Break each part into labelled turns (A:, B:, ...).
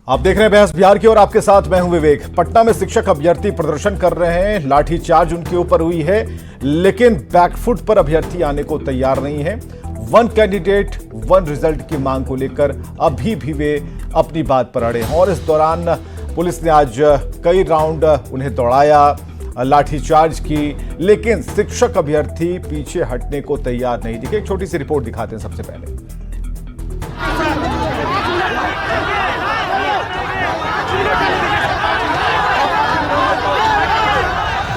A: आप देख रहे हैं बहस बिहार की और आपके साथ मैं हूं विवेक। पटना में शिक्षक अभ्यर्थी प्रदर्शन कर रहे हैं, लाठीचार्ज उनके ऊपर हुई है, लेकिन बैकफुट पर अभ्यर्थी आने को तैयार नहीं है। वन कैंडिडेट वन रिजल्ट की मांग को लेकर अभी भी वे अपनी बात पर अड़े हैं और इस दौरान पुलिस ने आज कई राउंड उन्हें दौड़ाया, लाठीचार्ज की, लेकिन शिक्षक अभ्यर्थी पीछे हटने को तैयार नहीं दिखे। एक छोटी सी रिपोर्ट दिखाते हैं सबसे पहले।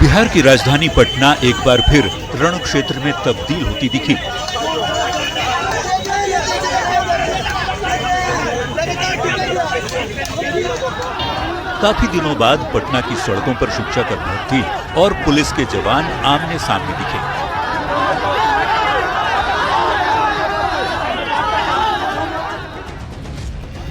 B: बिहार की राजधानी पटना एक बार फिर रण क्षेत्र में तब्दील होती दिखी। काफी दिनों बाद पटना की सड़कों पर शिक्षक अभ्यर्थी और पुलिस के जवान आमने सामने दिखे।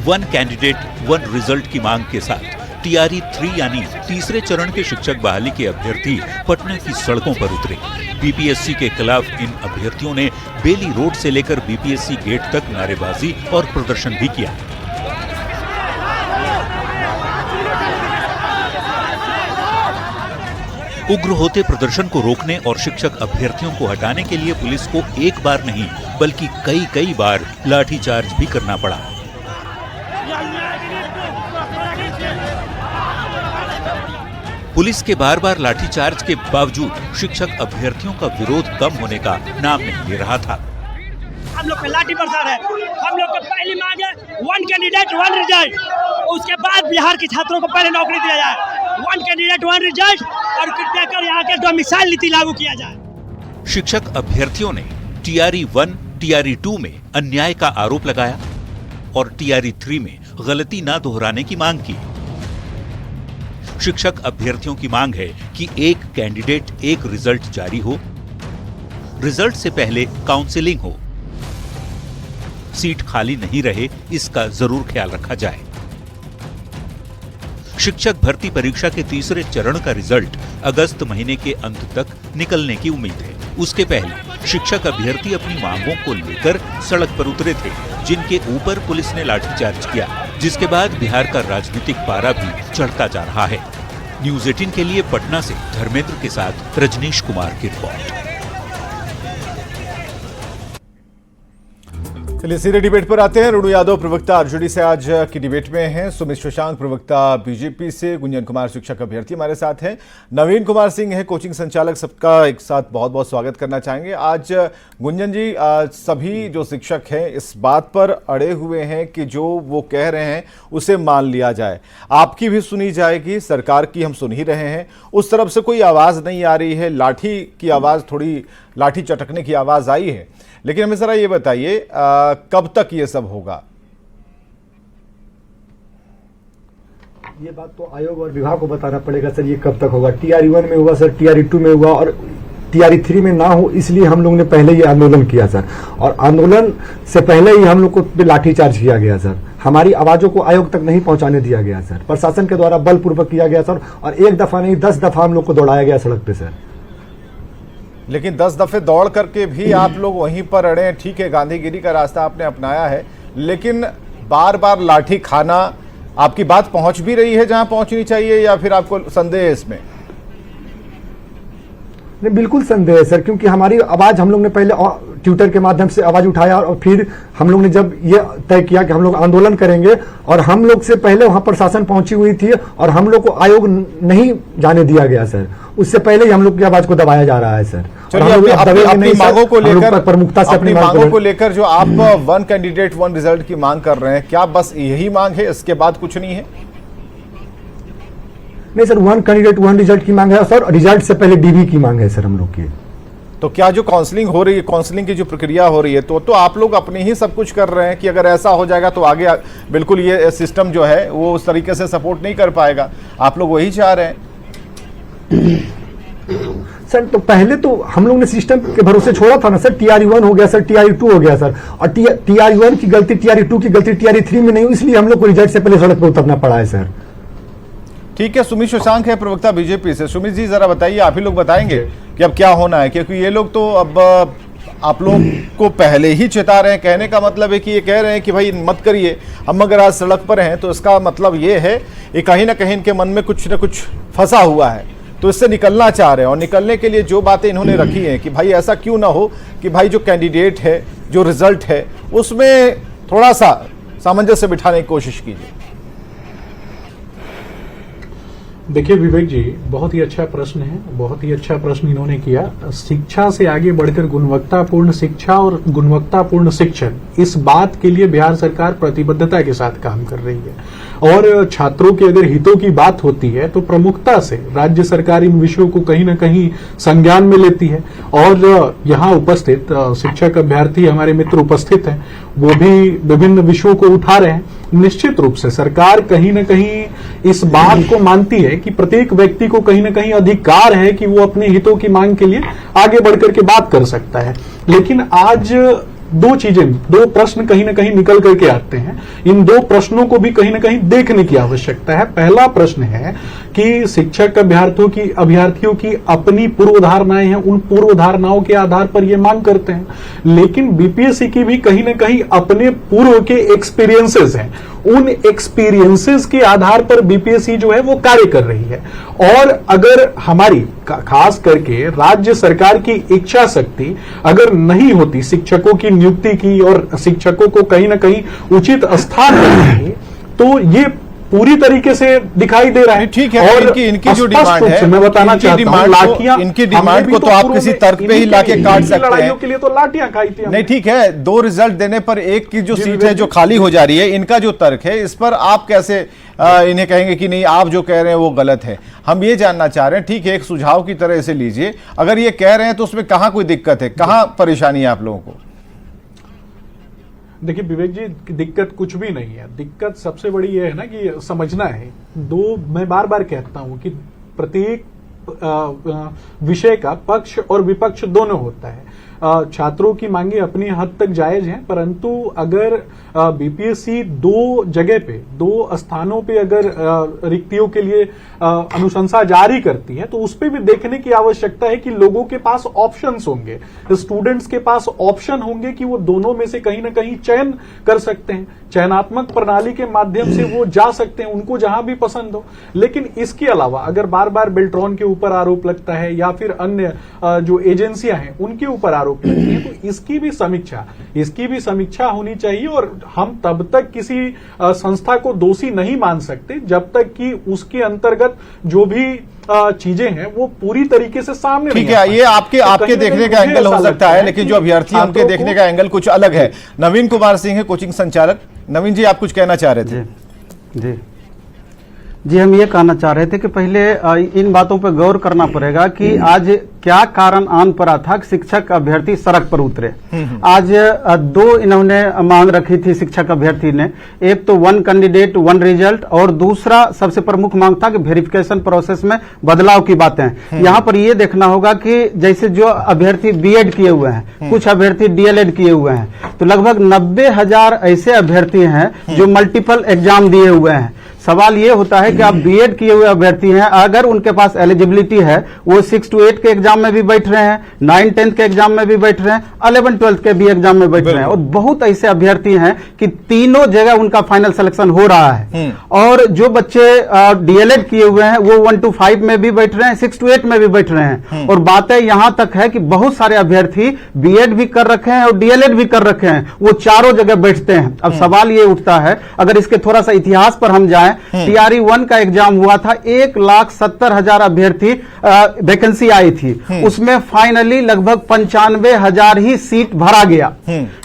B: वन कैंडिडेट वन रिजल्ट की मांग के साथ टीआरई 3 यानी तीसरे चरण के शिक्षक बहाली के अभ्यर्थी पटना की सड़कों पर उतरे। बीपीएससी के खिलाफ इन अभ्यर्थियों ने बेली रोड से लेकर बीपीएससी गेट तक नारेबाजी और प्रदर्शन भी किया। उग्र होते प्रदर्शन को रोकने और शिक्षक अभ्यर्थियों को हटाने के लिए पुलिस को एक बार नहीं बल्कि कई बार लाठीचार्ज भी करना पड़ा। पुलिस के बार लाठीचार्ज के बावजूद शिक्षक अभ्यर्थियों का विरोध कम होने का नाम नहीं ले रहा था।
C: हम लोग पे लाठी बरसात है। हम लोग की पहली मांग है वन कैंडिडेट वन रिजल्ट। उसके बाद बिहार के छात्रों को पहले नौकरी दिया जाए। वन कैंडिडेट वन रिजल्ट और कृपया कर यहाँ के डोमिसाइल नीति लागू किया जाए।
B: शिक्षक अभ्यर्थियों ने टीआरई 1, टीआरई 2 में अन्याय का आरोप लगाया और टीआरई 3 में गलती न दोहराने की मांग की। शिक्षक अभ्यर्थियों की मांग है कि एक कैंडिडेट एक रिजल्ट जारी हो, रिजल्ट से पहले काउंसलिंग हो, सीट खाली नहीं रहे इसका जरूर ख्याल रखा जाए। शिक्षक भर्ती परीक्षा के तीसरे चरण का रिजल्ट अगस्त महीने के अंत तक निकलने की उम्मीद है। उसके पहले शिक्षक अभ्यर्थी अपनी मांगों को लेकर सड़क पर उतरे थे, जिनके ऊपर पुलिस ने लाठीचार्ज किया, जिसके बाद बिहार का राजनीतिक पारा भी चढ़ता जा रहा है। न्यूज़ 18 के लिए पटना से धर्मेंद्र के साथ रजनीश कुमार की रिपोर्ट।
A: चलिए सीधे डिबेट पर आते हैं। रुणु यादव प्रवक्ता आरजेडी से आज की डिबेट में हैं, सुमित शशांक प्रवक्ता बीजेपी से, गुंजन कुमार शिक्षक अभ्यर्थी हमारे साथ हैं, नवीन कुमार सिंह है कोचिंग संचालक। सबका एक साथ बहुत बहुत स्वागत करना चाहेंगे। आज गुंजन जी, सभी जो शिक्षक हैं इस बात पर अड़े हुए हैं कि जो वो कह रहे हैं उसे मान लिया जाए, आपकी भी सुनी जाएगी, सरकार की हम सुन ही रहे हैं, उस तरफ से कोई आवाज़ नहीं आ रही है। लाठी की आवाज़, थोड़ी लाठी चटकने की आवाज़ आई है, लेकिन हमें जरा ये बताइए कब तक ये सब होगा?
D: ये बात तो आयोग और विभाग को बताना पड़ेगा सर, ये कब तक होगा। टीआरई 1 में हुआ सर, टीआरई 2 में हुआ और टीआरई 3 में ना हो, इसलिए हम लोग ने पहले ये आंदोलन किया सर। और आंदोलन से पहले ही हम लोग को लाठीचार्ज किया गया सर। हमारी आवाजों को आयोग तक नहीं पहुंचाने दिया गया सर, प्रशासन के द्वारा बलपूर्वक किया गया सर। और एक दफा नहीं 10 दफा हम लोग को दौड़ाया गया सड़क पे सर।
A: लेकिन 10 दफे दौड़ करके भी आप लोग वहीं पर अड़े हैं। ठीक है, गांधीगिरी का रास्ता आपने अपनाया है, लेकिन बार बार लाठी खाना, आपकी बात पहुंच भी रही है जहां पहुंचनी चाहिए या फिर आपको संदेह है इसमें?
D: नहीं, बिल्कुल संदेह है सर, क्योंकि हमारी आवाज हम लोग ने पहले ट्विटर के माध्यम से आवाज उठाया और फिर हम लोग ने जब ये तय किया कि हम लोग आंदोलन करेंगे, और हम लोग से पहले वहां प्रशासन पहुंची हुई थी और हम लोग को आयोग नहीं जाने दिया गया सर। उससे पहले ही हम लोग की आवाज को दबाया जा रहा है सर।
A: अपनी मांगों को लेकर, प्रमुखता से अपनी मांगों को लेकर जो आप वन कैंडिडेट वन रिजल्ट की मांग कर रहे हैं, क्या बस यही मांग है, इसके बाद कुछ नहीं है?
D: नहीं sir, one candidate one result की मांग है सर, रिजल्ट से पहले डीबी की मांग है सर हम लोग की।
A: तो क्या जो काउंसलिंग हो रही है, काउंसलिंग की जो प्रक्रिया हो रही है, तो आप लोग अपने ही सब कुछ कर रहे हैं कि अगर ऐसा हो जाएगा तो आगे बिल्कुल ये सिस्टम जो है वो उस तरीके से सपोर्ट नहीं कर पाएगा, आप लोग वही चाह रहे हैं?
D: सर तो पहले तो हम लोग ने सिस्टम के भरोसे छोड़ा था ना सर। टीआरई 1 हो गया सर, टीआरई 2 हो गया सर, और टीआरई 1 की गलती टीआरई 2 की गलती टीआरई 3 में नहीं हुई, इसलिए हम लोग को रिजल्ट से पहले सड़क पर उतरना पड़ा है सर।
A: ठीक है, सुमित शशांक है प्रवक्ता बीजेपी से। सुमित जी जरा बताइए, आप ही लोग बताएंगे कि अब क्या होना है, क्योंकि ये लोग तो अब आप लोग को पहले ही चेता रहे हैं। कहने का मतलब है कि ये कह रहे हैं कि भाई मत करिए, हम अगर आज सड़क पर हैं तो इसका मतलब ये है कि कहीं ना कहीं इनके मन में कुछ ना कुछ फंसा हुआ है, तो इससे निकलना चाह रहे हैं। और निकलने के लिए जो बातें इन्होंने रखी हैं कि भाई ऐसा क्यों ना हो कि भाई जो कैंडिडेट है, जो रिजल्ट है, उसमें थोड़ा सा सामंजस्य बिठाने की कोशिश कीजिए।
E: देखिए विवेक जी, बहुत ही अच्छा प्रश्न है, बहुत ही अच्छा प्रश्न इन्होंने किया। शिक्षा से आगे बढ़कर गुणवत्तापूर्ण शिक्षा और गुणवत्तापूर्ण शिक्षण, इस बात के लिए बिहार सरकार प्रतिबद्धता के साथ काम कर रही है। और छात्रों के अगर हितों की बात होती है तो प्रमुखता से राज्य सरकार इन विषयों को कहीं ना कहीं संज्ञान में लेती है। और यहाँ उपस्थित शिक्षक अभ्यर्थी हमारे मित्र उपस्थित हैं, वो भी विभिन्न विषयों को उठा रहे हैं। निश्चित रूप से सरकार कहीं ना कहीं इस बात को मानती है कि प्रत्येक व्यक्ति को कहीं ना कहीं अधिकार है कि वो अपने हितों की मांग के लिए आगे बढ़कर के बात कर सकता है। लेकिन आज दो प्रश्न कहीं ना कहीं निकल करके आते हैं। इन दो प्रश्नों को भी कहीं ना कहीं देखने की आवश्यकता है। पहला प्रश्न है कि शिक्षक अभ्यर्थियों की अपनी पूर्व धारणाएं हैं, उन पूर्व धारणाओं के आधार पर ये मांग करते हैं। लेकिन बीपीएससी की भी कहीं ना कहीं अपने पूर्व के एक्सपीरियंसेस हैं, उन एक्सपीरियंसेस के आधार पर बीपीएससी जो है वो कार्य कर रही है। और अगर हमारी खास करके राज्य सरकार की इच्छा शक्ति अगर नहीं होती शिक्षकों की नियुक्ति की और शिक्षकों को कहीं ना कहीं उचित स्थान देने की, तो ये पूरी तरीके से दिखाई दे रहा है।
A: ठीक है, और इनकी जो डिमांड है,
E: मैं बताना चाहता हूं, लाठियां,
A: इनकी डिमांड को तो आप किसी तर्क पे ही लाके काट सकते हैं।
E: लड़ाइयों के लिए तो लाठियां खाई थी।
A: नहीं ठीक है, 2 रिजल्ट देने पर एक की जो सीट है जो खाली हो जा रही है, इनका जो तर्क है इस पर आप कैसे इन्हें कहेंगे कि नहीं आप जो कह रहे हैं वो गलत है? हम ये जानना चाह रहे हैं। ठीक है, एक सुझाव की तरह इसे लीजिए। अगर ये कह रहे हैं तो उसमें कहां कोई दिक्कत है, कहां परेशानी है आप लोगों को?
E: देखिए विवेक जी, दिक्कत कुछ भी नहीं है। दिक्कत सबसे बड़ी ये है ना कि समझना है, मैं बार बार कहता हूं कि प्रत्येक विषय का पक्ष और विपक्ष दोनों होता है। छात्रों की मांगे अपनी हद तक जायज हैं, परंतु अगर बीपीएससी 2 जगह पे, 2 स्थानों पे अगर रिक्तियों के लिए अनुशंसा जारी करती है तो उस पे भी देखने की आवश्यकता है कि लोगों के पास ऑप्शंस होंगे, स्टूडेंट्स के पास ऑप्शन होंगे कि वो दोनों में से कहीं ना कहीं चयन कर सकते हैं। चयनात्मक प्रणाली के माध्यम से वो जा सकते हैं उनको जहां भी पसंद हो। लेकिन इसके अलावा अगर बार बार बेल्ट्रॉन के ऊपर आरोप लगता है या फिर अन्य जो एजेंसियां हैं उनके ऊपर आरोप लगती है, तो इसकी भी समीक्षा होनी चाहिए। और हम तब तक किसी संस्था को दोषी नहीं मान सकते जब तक कि उसके अंतर्गत जो भी चीजें हैं वो पूरी तरीके से सामने
A: ठीक है। ये आपके देखने का एंगल हो सकता है, लेकिन जो अभ्यर्थी हैं उनके देखने का एंगल कुछ अलग है। नवीन कुमार सिंह है कोचिंग संचालक। नवीन जी, आप कुछ कहना चाह रहे थे?
F: जी, हम ये कहना चाह रहे थे कि पहले इन बातों पर गौर करना पड़ेगा कि आज क्या कारण आन पड़ा था कि शिक्षक अभ्यर्थी सड़क पर उतरे। आज 2 इन्होंने मांग रखी थी शिक्षक अभ्यर्थी ने। एक तो 1 कैंडिडेट 1 रिजल्ट, और दूसरा सबसे प्रमुख मांग था कि वेरिफिकेशन प्रोसेस में बदलाव की बातें। यहाँ पर ये देखना होगा कि जैसे जो अभ्यर्थी बीएड किए हुए हैं, कुछ अभ्यर्थी डीएलएड किए हुए हैं, तो लगभग 90,000 ऐसे अभ्यर्थी हैं जो मल्टीपल एग्जाम दिए हुए हैं। सवाल ये होता है कि आप बीएड किए हुए अभ्यर्थी हैं, अगर उनके पास एलिजिबिलिटी है, वो 6 to 8 के एग्जाम में भी बैठ रहे हैं, 9, 10 के एग्जाम में भी बैठ रहे हैं, 11, 12 के भी एग्जाम में बैठ रहे हैं। और बहुत ऐसे अभ्यर्थी हैं कि तीनों जगह उनका फाइनल सिलेक्शन हो रहा है। और जो बच्चे डीएलएड किए हुए हैं वो 1 to 5 में भी बैठ रहे हैं, 6 to 8 में भी बैठ रहे हैं। और बातें यहां तक है कि बहुत सारे अभ्यर्थी बीएड भी कर रखे हैं और डीएलएड भी कर रखे हैं, वो चारों जगह बैठते हैं। अब सवाल ये उठता है, अगर इसके थोड़ा सा इतिहास पर हम जाएं, टीआरई 1 का एग्जाम हुआ था, 1,70,000 अभ्यर्थी वैकेंसी आई थी, उसमें फाइनली लगभग 95,000 ही सीट भरा गया।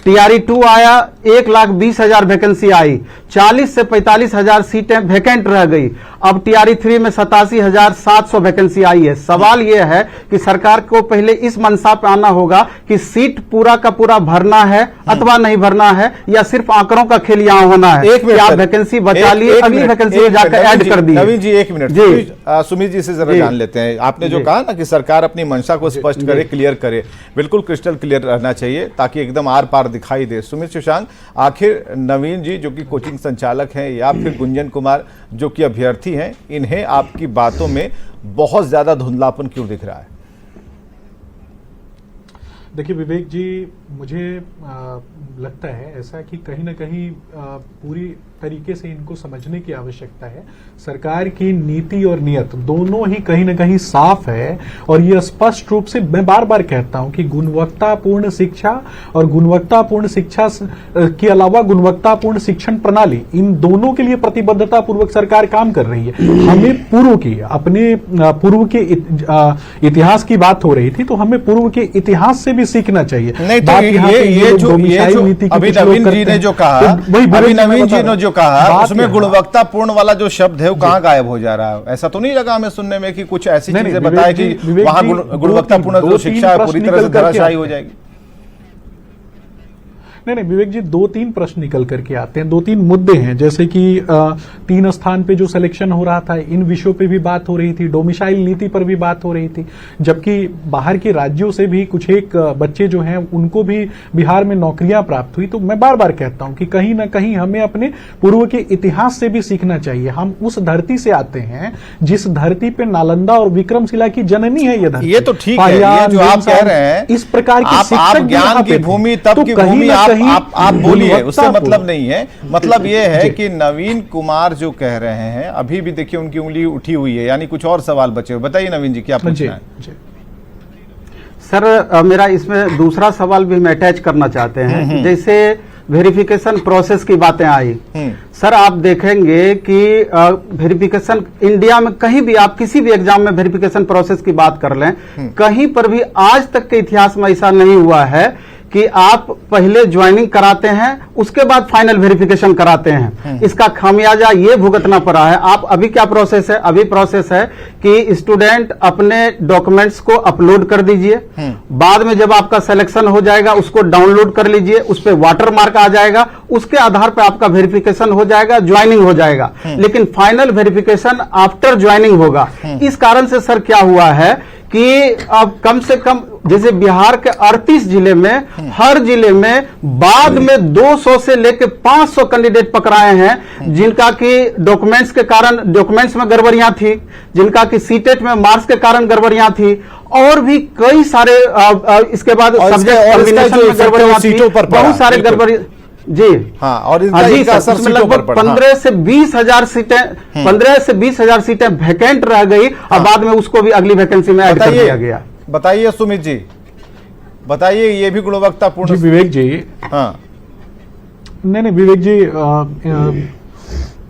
F: टीआरई 2 आया, 1,20,000 वैकेंसी आई, 40 से 45,000 सीटें वैकेंट रह गई। अब टीआरई 3 में 87,700 वैकेंसी आई है। सवाल यह है कि सरकार को पहले इस मंशा पे आना होगा कि सीट पूरा का पूरा भरना है अथवा नहीं भरना है, या सिर्फ आंकड़ों का खेल यहां होना है।
A: एक मिनट,
F: वैकेंसी बचा लिए, अगली वैकेंसी में जाकर ऐड कर दी।
A: नवीन जी 1 मिनट जी, सुमित जी से जरा जान लेते हैं। आपने जो कहा ना कि सरकार अपनी मंशा को स्पष्ट करे, क्लियर करे, बिल्कुल क्रिस्टल क्लियर रहना चाहिए ताकि एकदम आर पार दिखाई दे। सुमित शशांक, आखिर नवीन जी जो कि कोचिंग संचालक हैं या फिर गुंजन कुमार जो कि अभ्यर्थी हैं, इन्हें आपकी बातों में बहुत ज्यादा धुंधलापन क्यों दिख रहा है?
E: देखिए विवेक जी, मुझे लगता है ऐसा कि कहीं ना कहीं पूरी तरीके से इनको समझने की आवश्यकता है। सरकार की नीति और नियत दोनों ही कहीं ना कहीं साफ है, और ये स्पष्ट रूप से मैं बार बार कहता हूं कि गुणवत्तापूर्ण शिक्षा और गुणवत्तापूर्ण शिक्षा के अलावा गुणवत्तापूर्ण शिक्षण प्रणाली, इन दोनों के लिए प्रतिबद्धता पूर्वक सरकार काम कर रही है। हमें पूर्व की, अपने पूर्व के इतिहास की बात हो रही थी, तो हमें पूर्व के इतिहास से भी सीखना चाहिए।
A: नहीं तो ये जो अभी नवीन जी ने जो कहा, अभी नवीन जी ने जो कहा, उसमें गुणवत्तापूर्ण वाला जो शब्द है वो कहाँ गायब हो जा रहा है? ऐसा तो नहीं लगा हमें सुनने में कि कुछ ऐसी चीजें बताए कि वहां गुणवत्तापूर्ण जो शिक्षा है पूरी तरह से धराशायी हो जाएगी?
E: नहीं विवेक जी, 2-3 प्रश्न निकल करके आते हैं, 2-3 मुद्दे हैं, जैसे कि 3 स्थान पे जो सिलेक्शन हो रहा था, इन विषयों पे भी बात हो रही थी, डोमिसाइल नीति पर भी बात हो रही थी, जबकि बाहर के राज्यों से भी कुछ एक बच्चे जो हैं उनको भी बिहार में नौकरियां प्राप्त हुई। तो मैं बार बार कहता हूं कि कहीं ना कहीं हमें अपने पूर्व के इतिहास से भी सीखना चाहिए। हम उस धरती से आते हैं जिस धरती पे नालंदा और विक्रमशिला की जननी है ये धरती।
A: ये तो ठीक है, ये जो आप कह रहे हैं,
E: इस प्रकार की
A: आप ज्ञान की भूमि, तब की भूमि आप बोलिए, उससे मतलब नहीं है। मतलब ये है कि नवीन कुमार जो कह रहे हैं, अभी भी देखिए उनकी उंगली उठी हुई है, यानी कुछ और सवाल बचे हुए। बताइए नवीन जी, क्या पूछना है?
F: सर, मेरा इसमें दूसरा सवाल भी हम अटैच करना चाहते हैं। जैसे वेरिफिकेशन प्रोसेस की बातें आई, सर आप देखेंगे कि वेरिफिकेशन इंडिया में कहीं भी, आप किसी भी एग्जाम में वेरिफिकेशन प्रोसेस की बात कर लें, कहीं पर भी आज तक के इतिहास में ऐसा नहीं हुआ है कि आप पहले ज्वाइनिंग कराते हैं उसके बाद फाइनल वेरिफिकेशन कराते हैं। इसका खामियाजा ये भुगतना पड़ा है। आप अभी क्या प्रोसेस है? अभी प्रोसेस है कि स्टूडेंट अपने डॉक्यूमेंट्स को अपलोड कर दीजिए, बाद में जब आपका सिलेक्शन हो जाएगा उसको डाउनलोड कर लीजिए, उस पर वाटर मार्क आ जाएगा, उसके आधार पर आपका वेरिफिकेशन हो जाएगा, ज्वाइनिंग हो जाएगा। लेकिन फाइनल वेरिफिकेशन आफ्टर ज्वाइनिंग होगा। इस कारण से सर क्या हुआ है कि अब कम से कम जैसे बिहार के 38 जिले में, हर जिले में बाद में 200 से लेकर 500 कैंडिडेट पकड़ाए हैं, जिनका कि डॉक्यूमेंट्स के कारण, डॉक्यूमेंट्स में गड़बड़ियां थी, जिनका कि सीटेट में मार्क्स के कारण गड़बड़ियां थी, और भी कई सारे इसके बाद सब्जेक्ट कॉम्बिनेशन में गड़बड़ियां थी, बहुत सारे गड़बड़ी जी।
A: हाँ, और
F: जी सर, उसमें लगभग 15 से 20 हजार सीटें, 15 से 20 हजार सीटें वैकेंट रह गई, और बाद में उसको भी अगली वैकेंसी में ऐड कर दिया गया।
A: बताइए सुमित जी, बताइए, ये भी गुणवत्तापूर्ण?
E: विवेक जी,
A: हाँ
E: नहीं विवेक जी,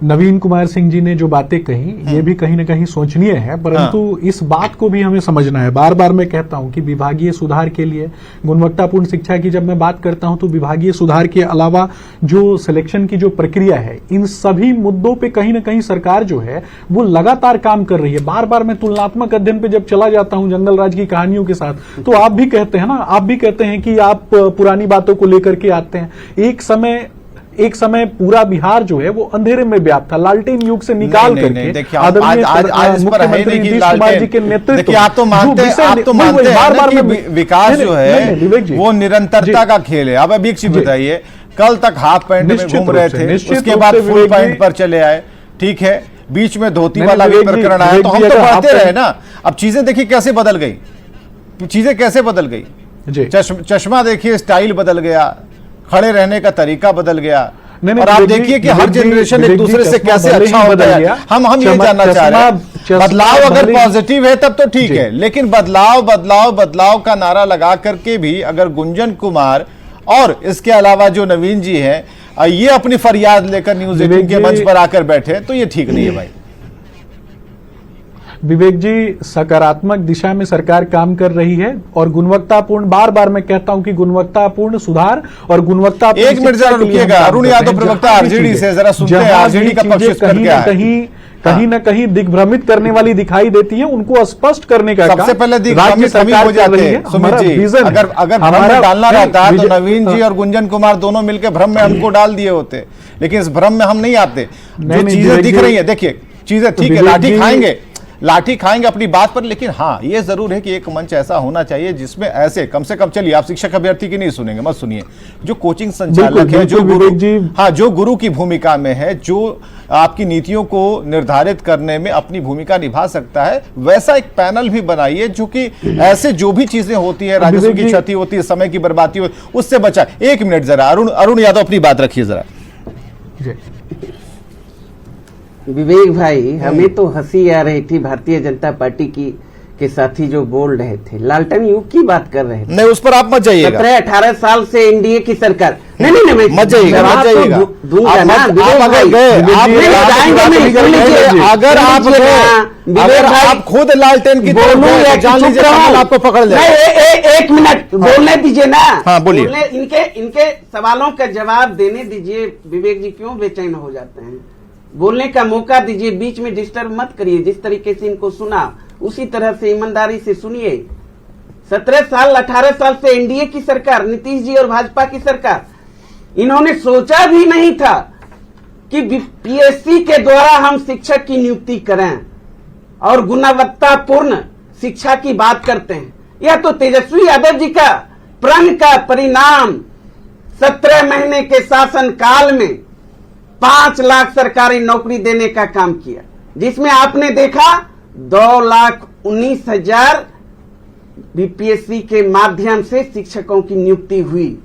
E: नवीन कुमार सिंह जी ने जो बातें कही, ये भी कहीं ना कहीं सोचनीय है, परंतु इस बात को भी हमें समझना है। बार बार मैं कहता हूं कि विभागीय सुधार के लिए, गुणवत्तापूर्ण शिक्षा की जब मैं बात करता हूं तो विभागीय सुधार के अलावा जो सिलेक्शन की जो प्रक्रिया है, इन सभी मुद्दों पे कहीं ना कहीं सरकार जो है वो लगातार काम कर रही है। बार बार मैं तुलनात्मक अध्ययन पे जब चला जाता हूं जंगल राज की कहानियों के साथ, तो आप भी कहते हैं ना, आप भी कहते हैं कि आप पुरानी बातों को लेकर के आते हैं। एक समय पूरा बिहार जो है वो अंधेरे में व्याप्त था, लालटेन युग से निकाल करके
A: आज मुख्यमंत्री नीतीश कुमार जी के नेतृत्व, देखिए आप तो मानते हैं कि विकास जो है वो निरंतरता का खेल है। अब एक चीज बताइए, कल तक हाफ पैंट में घूम रहे थे, उसके बाद फुल पैंट पर चले आए, ठीक है, बीच में धोती वाला भी प्रकरण आया, तो हम तो पढ़ते रहे ना। अब चीजें देखिए कैसे बदल गई, चीजें कैसे बदल गई, चश्मा देखिए, स्टाइल बदल गया, खड़े रहने का तरीका बदल गया, और आप देखिए कि हर जनरेशन एक दूसरे से कैसे अच्छा होता है। हम ये जानना चाह रहे हैं, बदलाव अगर पॉजिटिव है तब तो ठीक है, लेकिन बदलाव का नारा लगा करके भी अगर गुंजन कुमार और इसके अलावा जो नवीन जी हैं, ये अपनी फरियाद लेकर न्यूज़ 18 के मंच पर आकर बैठे, तो ये ठीक नहीं है भाई।
E: विवेक जी, सकारात्मक दिशा में सरकार काम कर रही है, और गुणवत्तापूर्ण, बार बार मैं कहता हूं कि गुणवत्तापूर्ण सुधार और गुणवत्तापूर्ण,
A: एक मिनट जरा रुकिएगा, अरुण यादव प्रवक्ता आरजेडी से, जरा सुनते हैं आरजेडी का पक्ष
E: कहीं ना कहीं दिग्भ्रमित करने वाली दिखाई देती है, उनको स्पष्ट करने का
A: सबसे पहले दिग्भ्रमित हम ही हो जाते हैं। सुमित जी, अगर भ्रम में डालना रहता तो नवीन जी और गुंजन कुमार दोनों मिलकर भ्रम में हमको डाल दिए होते, लेकिन इस भ्रम में हम नहीं आते। जो चीजें दिख रही है, देखिए चीजें ठीक है, लाठी खाएंगे, लाठी खाएंगे अपनी बात पर, लेकिन हाँ ये जरूर है कि एक मंच ऐसा होना चाहिए जिसमें ऐसे कम से कम, चलिए आप शिक्षक अभ्यर्थी की नहीं सुनेंगे, मत सुनिए, जो कोचिंग संचालक है, जो गुरु, हाँ जो गुरु की भूमिका में है, जो आपकी नीतियों को निर्धारित करने में अपनी भूमिका निभा सकता है, वैसा एक पैनल भी बनाइए जो कि ऐसे जो भी चीजें होती है, राजस्व की क्षति होती है, समय की बर्बादी होती है, उससे बचाए। एक मिनट जरा अरुण यादव अपनी बात रखिए जरा।
G: विवेक भाई, हमें तो हंसी आ रही थी भारतीय जनता पार्टी की के साथी जो बोल रहे थे, लालटेन युग की बात कर रहे थे।
A: नहीं, उस पर आप मत जाइएगा।
G: 17-18 साल से एनडीए की सरकार, नहीं
A: मत जाइएगा। अगर आप गए, अगर आप खुद लालटेन की जान लीजिए आपको पकड़ ले।
G: एक मिनट बोलने दीजिए ना।
A: हाँ बोलिए।
G: इनके सवालों का जवाब देने दीजिए। विवेक जी क्यों बेचैन हो जाते हैं? बोलने का मौका दीजिए, बीच में डिस्टर्ब मत करिए। जिस तरीके से इनको सुना उसी तरह से ईमानदारी से सुनिए। 17 साल 18 साल से एनडीए की सरकार, नीतीश जी और भाजपा की सरकार, इन्होंने सोचा भी नहीं था कि पीएससी के द्वारा हम शिक्षक की नियुक्ति करें और गुणवत्तापूर्ण शिक्षा की बात करते हैं। यह तो तेजस्वी यादव जी का प्रण का परिणाम। 17 महीने के शासन काल में 5 लाख सरकारी नौकरी देने का काम किया, जिसमें आपने देखा 2,19,000 बीपीएससी के माध्यम से शिक्षकों की नियुक्ति हुई।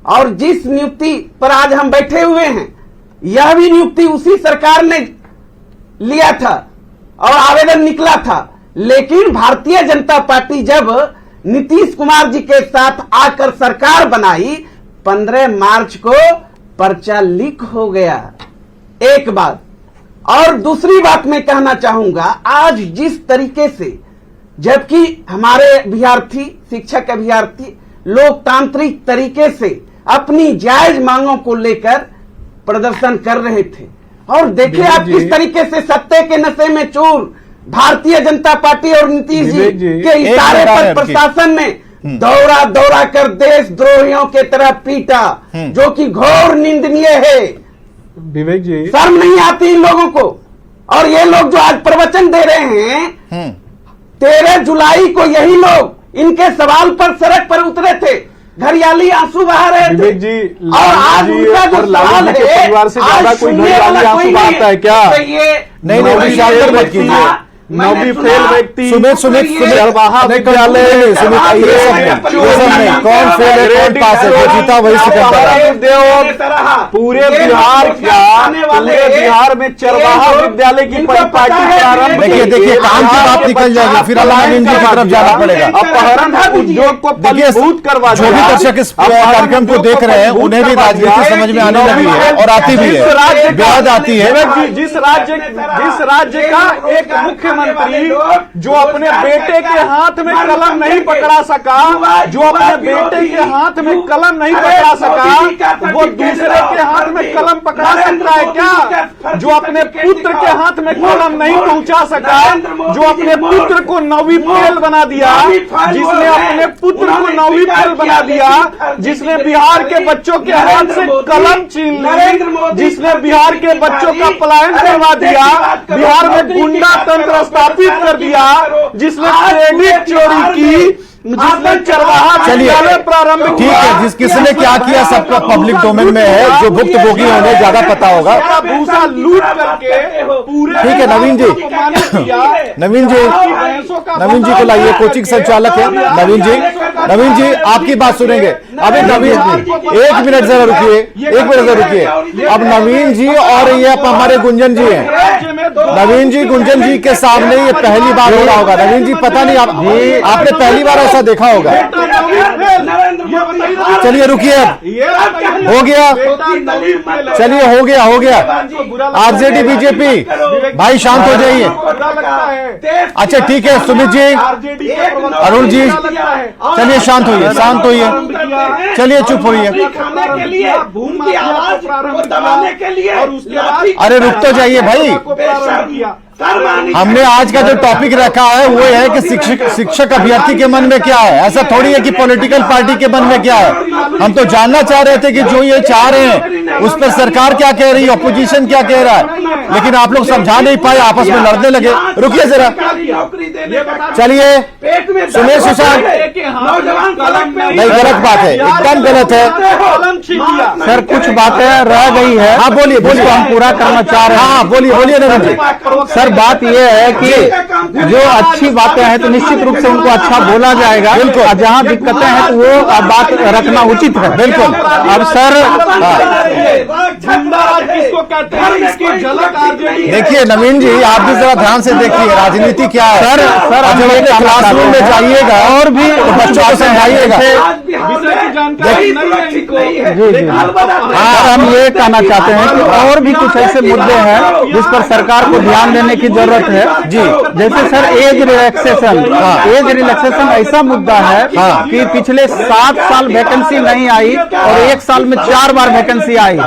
G: और जिस नियुक्ति पर आज हम बैठे हुए हैं, यह भी नियुक्ति उसी सरकार ने लिया था और आवेदन निकला था। लेकिन भारतीय जनता पार्टी जब नीतीश कुमार जी के साथ आकर सरकार बनाई, 15 मार्च को पर्चा लीक हो गया। एक बात और दूसरी बात मैं कहना चाहूंगा, आज जिस तरीके से जबकि हमारे अभ्यर्थी, शिक्षक अभ्यर्थी लोकतांत्रिक तरीके से अपनी जायज मांगों को लेकर प्रदर्शन कर रहे थे, और देखिए आप किस तरीके से सत्ते के नशे में चूर भारतीय जनता पार्टी और नीतीश जी के इशारे पर प्रशासन ने दौरा दौरा कर देशद्रोहियों के तरह पीटा, जो कि घोर निंदनीय है।
E: विवेक जी,
G: शर्म नहीं आती इन लोगों को। और ये लोग जो आज प्रवचन दे रहे हैं, 13 जुलाई को यही लोग इनके सवाल पर सड़क पर उतरे थे, घरियाली आंसू बहा रहे थे।
E: विवेक जी,
G: और आज उनका जो सवाल है,
E: परिवार से ज्यादा कोई घरियाली आंसू बहाता है क्या?
A: नहीं, मत कीजिए।
E: नौवीं फेल व्यक्ति,
A: सुमित चरवाहा विद्यालय, ये सब नहीं, कौन फेल है कौन पास है, जो जीता वही सिकंदर।
E: पूरे बिहार में चरवाहा विद्यालय की परिपाटी प्रारंभ।
A: देखिए काम की बात निकल जाएगी, फिर अलाउद्दीन की तरफ जाना पड़ेगा।
E: अपहरण उद्योग को फलीभूत करवा,
A: जो भी दर्शक इस कार्यक्रम को देख रहे हैं उन्हें भी राजनीति समझ में आने लगी है और आती भी है, बेहद आती है।
E: जिस राज्य का एक मुख्यमंत्री जो अपने बेटे के हाथ में कलम नहीं पकड़ा सका, जो अपने बेटे के हाथ में कलम नहीं पकड़ा सका, वो दूसरे के हाथ में कलम पकड़ा सकता है क्या? जो अपने पुत्र के हाथ में कलम नहीं पहुंचा सका, जो अपने पुत्र को 9वीं फेल बना दिया, जिसने अपने पुत्र को 9वीं फेल बना दिया, जिसने बिहार के बच्चों के हाथ से कलम छीन ली, जिसने बिहार के बच्चों का पलायन करवा दिया, बिहार में गुंडा तंत्र स्थापित कर दिया, जिसने क्रेडिट चोरी की, जिसने चरवाहा विद्यालय प्रारंभ,
A: ठीक है, किसने क्या किया सबका पब्लिक डोमेन में है, जो भुक्त भोगी उन्हें ज्यादा पता होगा।
E: भूसा लूट करके पूरे,
A: ठीक है नवीन जी, नवीन जी को लाइए, कोचिंग संचालक है नवीन जी आपकी बात सुनेंगे। अभी नवीन, एक मिनट जरा रुकिए। अब नवीन जी और ये हमारे गुंजन जी हैं, नवीन जी गुंजन जी के सामने ये पहली बार हो रहा होगा। नवीन जी पता नहीं आपने पहली बार ऐसा देखा होगा। चलिए रुकिए, हो गया, चलिए हो गया। आरजेडी बीजेपी भाई शांत हो जाइए। अच्छा ठीक है, सुमित जी, अरुण जी, चलिए शांत होइए, चलिए चुप होइए। अरे रुक तो जाइए भाई, हमने आज का जो टॉपिक रखा है वो है कि शिक्षक अभ्यर्थी के मन में क्या है। ऐसा थोड़ी है कि पॉलिटिकल पार्टी के मन में क्या है। हम तो जानना चाह रहे थे कि जो ये चाह रहे हैं उस पर सरकार क्या कह रही है, ऑपोजिशन क्या कह रहा है, लेकिन आप लोग समझा नहीं पाए, आपस में लड़ने लगे। रुकिए जरा, चलिए सुनिए सुशांत, नहीं गलत बात है, एकदम गलत है
F: सर। कुछ बातें रह गई है।
A: हाँ बोलिए बोलिए,
F: हम पूरा करना चाह रहे हैं।
A: हाँ बोलिए बोलिए नवीन जी।
F: सर बात यह है कि जो अच्छी बातें हैं तो निश्चित रूप से उनको अच्छा बोला जाएगा।
A: बिल्कुल।
F: और जहां दिक्कतें हैं तो वो बात रखना उचित है।
A: बिल्कुल।
F: अब सर
A: देखिए नवीन जी, आप भी जरा ध्यान से देखिए राजनीति क्या है।
F: सर
A: जब अपने क्लासरूम में जाइएगा
F: और भी
A: तो बच्चों को समझाइएगा।
F: हाँ, हम ये कहना चाहते हैं कि और भी कुछ ऐसे मुद्दे हैं जिस पर सरकार को ध्यान देने की जरूरत है।
A: जी,
F: जैसे sir age relaxation. Age relaxation ऐसा मुद्दा है कि पिछले 7 साल वैकेंसी नहीं आई और 1 साल में 4 बार वैकेंसी आई।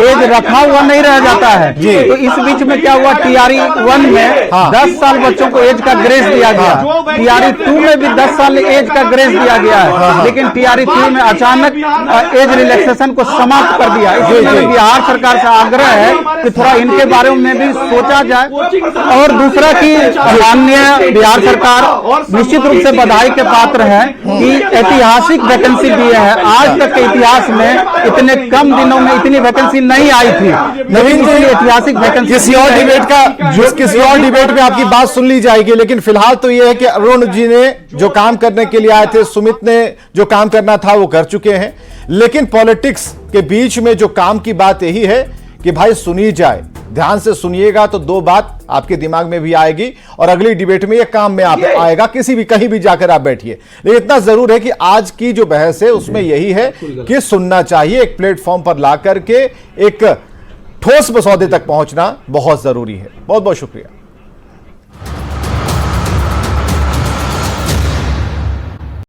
F: एज रखा हुआ नहीं रह जाता है। तो इस बीच में क्या हुआ, TRE 1 में 10 साल बच्चों को एज का ग्रेस दिया गया। TRE 2 में भी 10 साल एज का ग्रेस दिया गया है, लेकिन TRE 3 में अचानक एज रिलैक्सेशन को समाप्त कर दिया। इसलिए बिहार सरकार से आग्रह है कि थोड़ा इनके बारे में भी सोचा जाए। और दूसरा कि माननीय बिहार सरकार निश्चित रूप से बधाई के पात्र है कि ऐतिहासिक वैकेंसी दिए है। आज तक के इतिहास में इतने कम दिनों में इतनी वैकेंसी नहीं आई थी।
A: नवीन जी,
F: ऐतिहासिक वैकेंसी
A: किसी और डिबेट में आपकी बात सुन ली जाएगी, लेकिन फिलहाल तो यह है कि अरुण जी ने जो काम करने के लिए आए थे, सुमित ने जो काम करना था वो कर चुके हैं। लेकिन पॉलिटिक्स के बीच में जो काम की बात यही है कि भाई सुनी जाए, ध्यान से सुनिएगा तो 2 बात आपके दिमाग में भी आएगी और अगली डिबेट में ये काम में आप आएगा, किसी भी कहीं भी जाकर आप बैठिए। लेकिन इतना जरूर है कि आज की जो बहस है उसमें यही है कि सुनना चाहिए, एक प्लेटफॉर्म पर ला करके एक ठोस मसौदे तक पहुंचना बहुत जरूरी है। बहुत बहुत शुक्रिया।